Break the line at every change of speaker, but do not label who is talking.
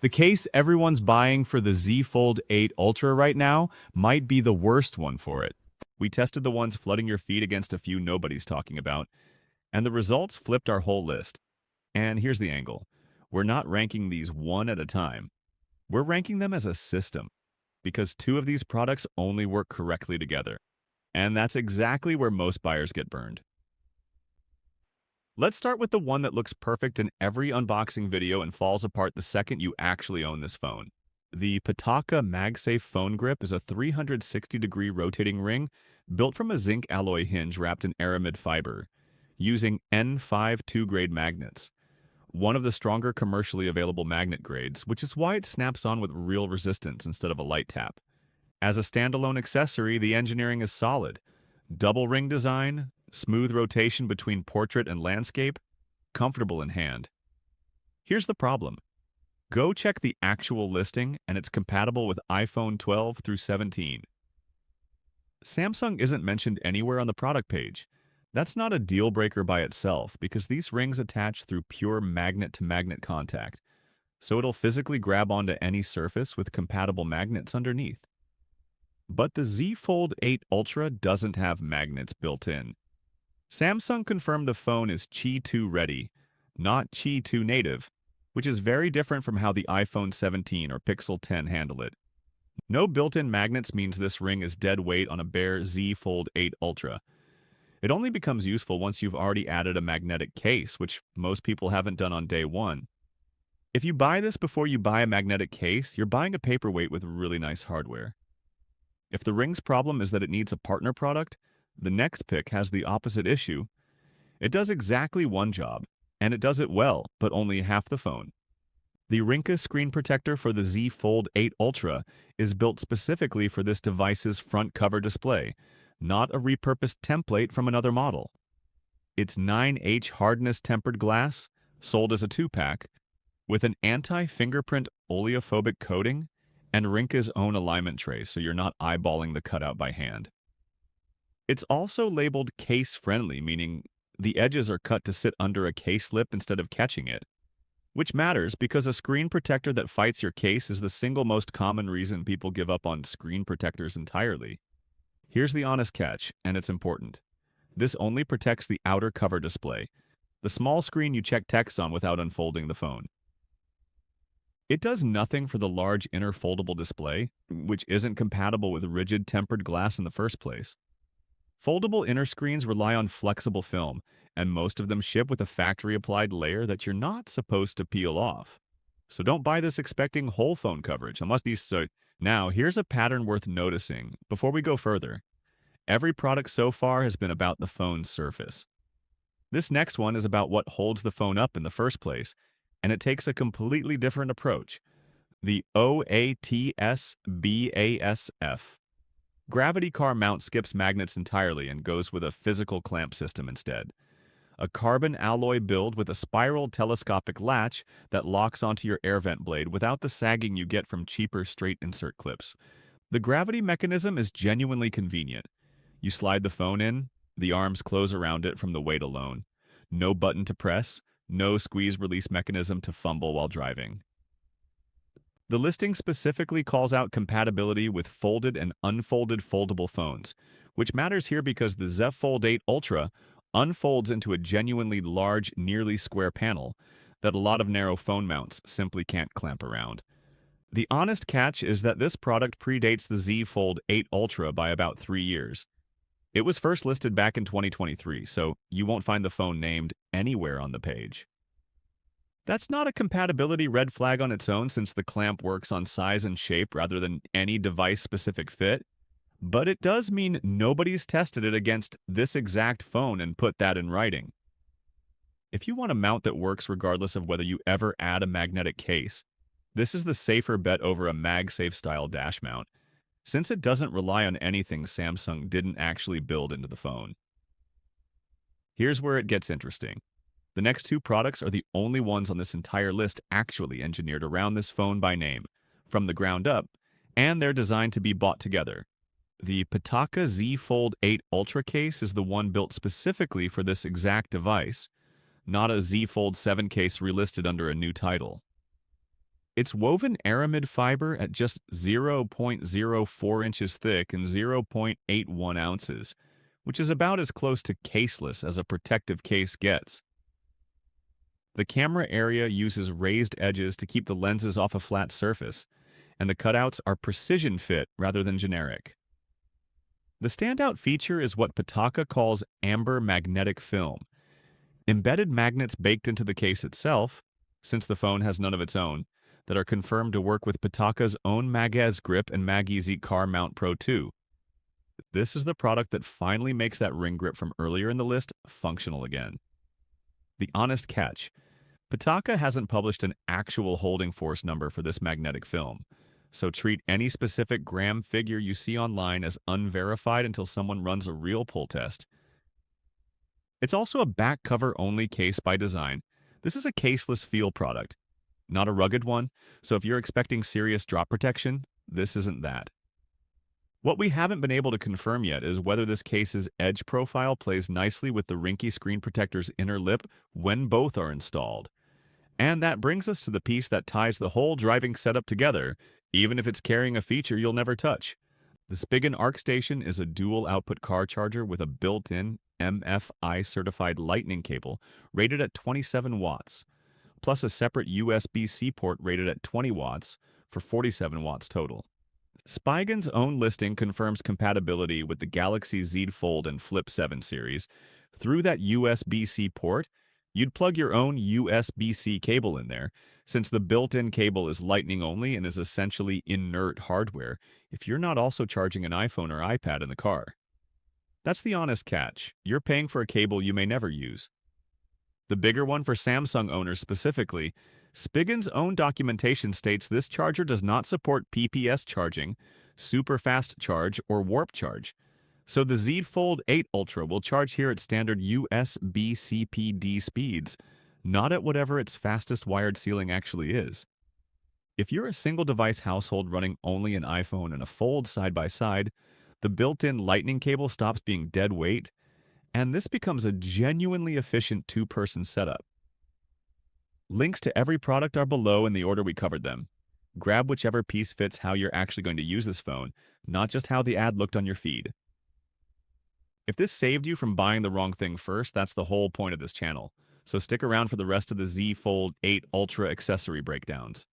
The case everyone's buying for the Z Fold 8 Ultra right now might be the worst one for it. We tested the ones flooding your feed against a few nobody's talking about, and the results flipped our whole list. And here's the angle. We're not ranking these one at a time. We're ranking them as a system, because two of these products only work correctly together. And that's exactly where most buyers get burned. Let's start with the one that looks perfect in every unboxing video and falls apart the second you actually own this phone. The Pitaka MagSafe phone grip is a 360-degree rotating ring built from a zinc alloy hinge wrapped in aramid fiber, using N5 2-grade magnets, one of the stronger commercially available magnet grades, which is why it snaps on with real resistance instead of a light tap. As a standalone accessory, the engineering is solid. Double ring design, smooth rotation between portrait and landscape, comfortable in hand. Here's the problem. Go check the actual listing, and it's compatible with iPhone 12 through 17. Samsung isn't mentioned anywhere on the product page. That's not a deal breaker by itself, because these rings attach through pure magnet-to-magnet contact, so it'll physically grab onto any surface with compatible magnets underneath. But the Z Fold 8 Ultra doesn't have magnets built in. Samsung confirmed the phone is Qi 2 ready, not Qi 2 native, which is very different from how the iPhone 17 or Pixel 10 handle it. No built-in magnets means this ring is dead weight on a bare Z Fold 8 Ultra. It only becomes useful once you've already added a magnetic case, which most people haven't done on day one. If you buy this before you buy a magnetic case, you're buying a paperweight with really nice hardware. If the ring's problem is that it needs a partner product, the next pick has the opposite issue. It does exactly one job, and it does it well, but only half the phone. The Ringke screen protector for the Z Fold 8 Ultra is built specifically for this device's front cover display, not a repurposed template from another model. It's 9H hardness tempered glass, sold as a 2-pack, with an anti-fingerprint oleophobic coating and Ringke's own alignment tray, so you're not eyeballing the cutout by hand. It's also labeled case-friendly, meaning the edges are cut to sit under a case lip instead of catching it, which matters because a screen protector that fights your case is the single most common reason people give up on screen protectors entirely. Here's the honest catch, and it's important. This only protects the outer cover display, the small screen you check text on without unfolding the phone. It does nothing for the large inner foldable display, which isn't compatible with rigid tempered glass in the first place. Foldable inner screens rely on flexible film, and most of them ship with a factory-applied layer that you're not supposed to peel off. So don't buy this expecting whole phone coverage, unless these so. Now, here's a pattern worth noticing. Before we go further, every product so far has been about the phone's surface. This next one is about what holds the phone up in the first place, and it takes a completely different approach. The OATSBASF. Gravity car mount skips magnets entirely and goes with a physical clamp system instead. A carbon alloy build with a spiral telescopic latch that locks onto your air vent blade without the sagging you get from cheaper straight insert clips. The gravity mechanism is genuinely convenient. You slide the phone in, the arms close around it from the weight alone. No button to press, no squeeze-release mechanism to fumble while driving. The listing specifically calls out compatibility with folded and unfolded foldable phones, which matters here because the Z Fold 8 Ultra unfolds into a genuinely large, nearly square panel that a lot of narrow phone mounts simply can't clamp around. The honest catch is that this product predates the Z Fold 8 Ultra by about 3 years. It was first listed back in 2023, so you won't find the phone named anywhere on the page. That's not a compatibility red flag on its own, since the clamp works on size and shape rather than any device-specific fit, but it does mean nobody's tested it against this exact phone and put that in writing. If you want a mount that works regardless of whether you ever add a magnetic case, this is the safer bet over a MagSafe-style dash mount, since it doesn't rely on anything Samsung didn't actually build into the phone. Here's where it gets interesting. The next two products are the only ones on this entire list actually engineered around this phone by name, from the ground up, and they're designed to be bought together. The Pitaka Z Fold 8 Ultra case is the one built specifically for this exact device, not a Z Fold 7 case relisted under a new title. It's woven aramid fiber at just 0.04 inches thick and 0.81 ounces, which is about as close to caseless as a protective case gets. The camera area uses raised edges to keep the lenses off a flat surface, and the cutouts are precision fit rather than generic. The standout feature is what Pitaka calls amber magnetic film. Embedded magnets baked into the case itself, since the phone has none of its own, that are confirmed to work with Pitaka's own MagEZ grip and MagEZ Car Mount Pro 2. This is the product that finally makes that ring grip from earlier in the list functional again. The honest catch: Pitaka hasn't published an actual holding force number for this magnetic film, so treat any specific gram figure you see online as unverified until someone runs a real pull test. It's also a back cover only case by design. This is a caseless feel product, not a rugged one, so if you're expecting serious drop protection, this isn't that. What we haven't been able to confirm yet is whether this case's edge profile plays nicely with the Ringke screen protector's inner lip when both are installed. And that brings us to the piece that ties the whole driving setup together, even if it's carrying a feature you'll never touch. The Spigen ArcStation is a dual-output car charger with a built-in MFI-certified lightning cable rated at 27 watts, plus a separate USB-C port rated at 20 watts for 47 watts total. Spigen's own listing confirms compatibility with the Galaxy Z Fold and Flip 7 series. Through that USB-C port, you'd plug your own USB-C cable in there, since the built-in cable is lightning only and is essentially inert hardware if you're not also charging an iPhone or iPad in the car. That's the honest catch. You're paying for a cable you may never use. The bigger one for Samsung owners specifically, Spigen's own documentation states this charger does not support PPS charging, super fast charge, or warp charge. So the Z Fold 8 Ultra will charge here at standard USB-C PD speeds, not at whatever its fastest wired ceiling actually is. If you're a single-device household running only an iPhone and a Fold side by side, the built-in lightning cable stops being dead weight, and this becomes a genuinely efficient two-person setup. Links to every product are below in the order we covered them. Grab whichever piece fits how you're actually going to use this phone, not just how the ad looked on your feed. If this saved you from buying the wrong thing first, that's the whole point of this channel. So stick around for the rest of the Z Fold 8 Ultra accessory breakdowns.